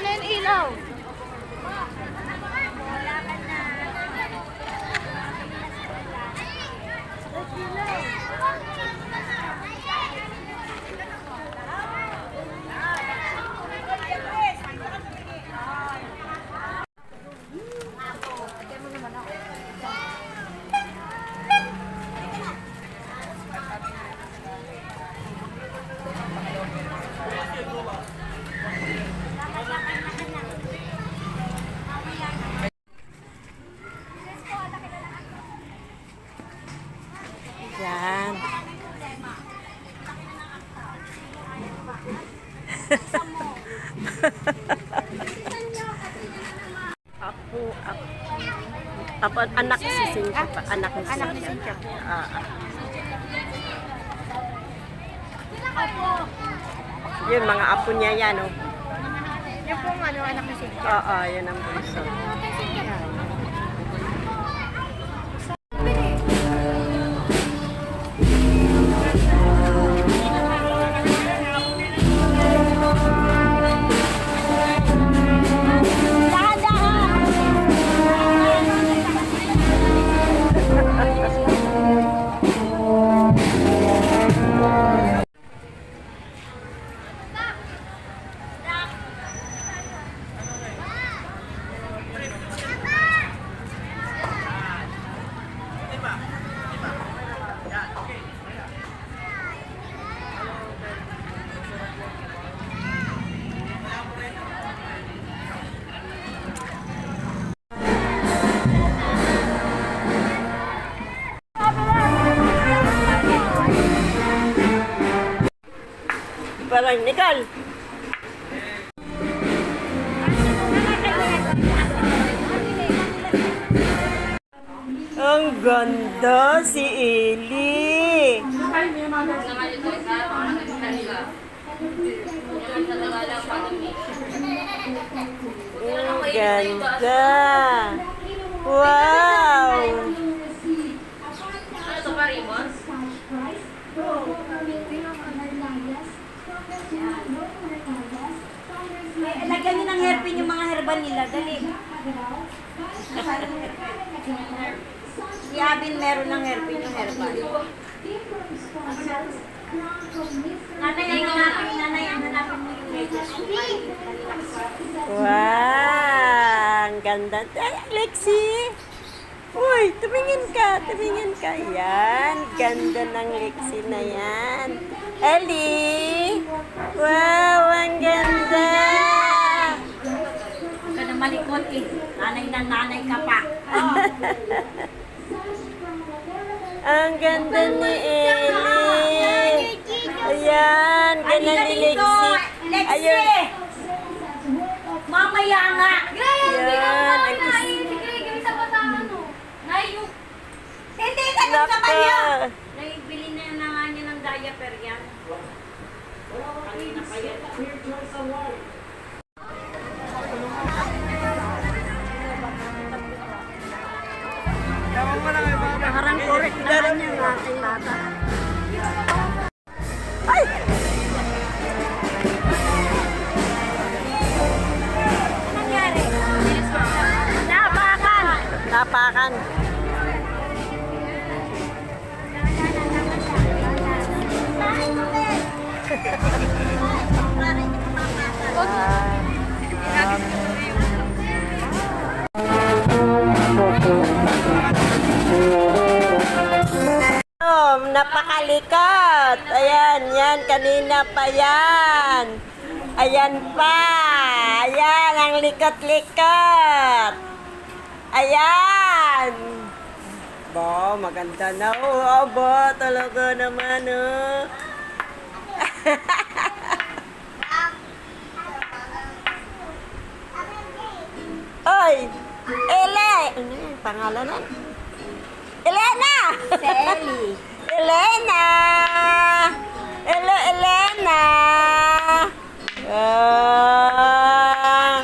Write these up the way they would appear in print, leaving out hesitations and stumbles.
na yung ilaw. Yan. Apo, anak si Cynthia pa. Anak ni Cynthia. Yun, mga apo niya yan, oh. Yan po ano, anak ni Cynthia. Oo, yun ang bunso. Parang Nicole. Ang ganda si Eli. Ang ganda. Wow. Lagyan nyo ng hairpin yung mga herbal nila. Dali. Si Abin meron ng hairpin yung herbal. Nanay, ang hanapin mo yung latest. Wow. Ang ganda. Ay, Lexi. Uy, tumingin ka. Tumingin ka. Yan. Ganda ng Lexi na yan. Ellie. Wow, ang ganda. Huwag ka na malikot eh. Nanay na nanay ka pa. Ang ganda ni Ellie. Ayan, ganda ni Lexi. Ayun. Mamaya nga. Yan. Hindi ka nang sa kanya. Napa. Naibili na nga niya ng diaper yan. Kanina pa yan. Harang correct na niya ng ating bata. Ay! Ano nangyari? Napakan! Tapakan. Napakalikat. Ayan, yan. Kanina pa yan. Ayan pa. Ayan, ang likat-likat. Ayan. Ba, maganda na. Oh, aba, talaga naman, oh. Oy, Ele. Ano yung pangalan na? Elena! Sally. Elena! Hello, Elena! Ah.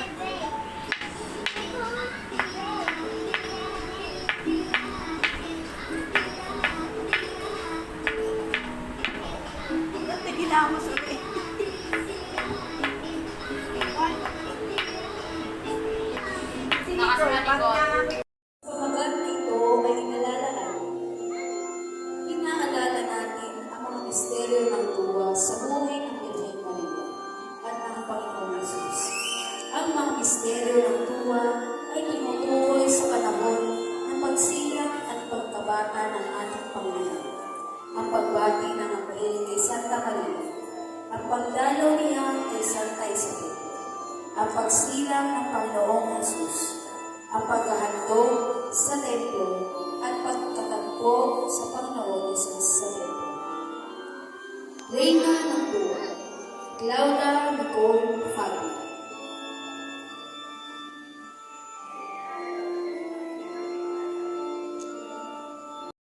ang mga misteryo ng tuwa ay tumutukoy sa panahon ng pagsilang at pagkabata ng ating Panginoon. Ang pagbati ng Anghel kay Santa Maria, ang pagdalo niya kay Santa Isabel, ang pagsilang ng Panginoong Jesus, ang paghahandog sa templo at pagtatagpo sa Panginoon Jesus sa templo. Reyna ng Tuwa, Claudia Nicole Fabio.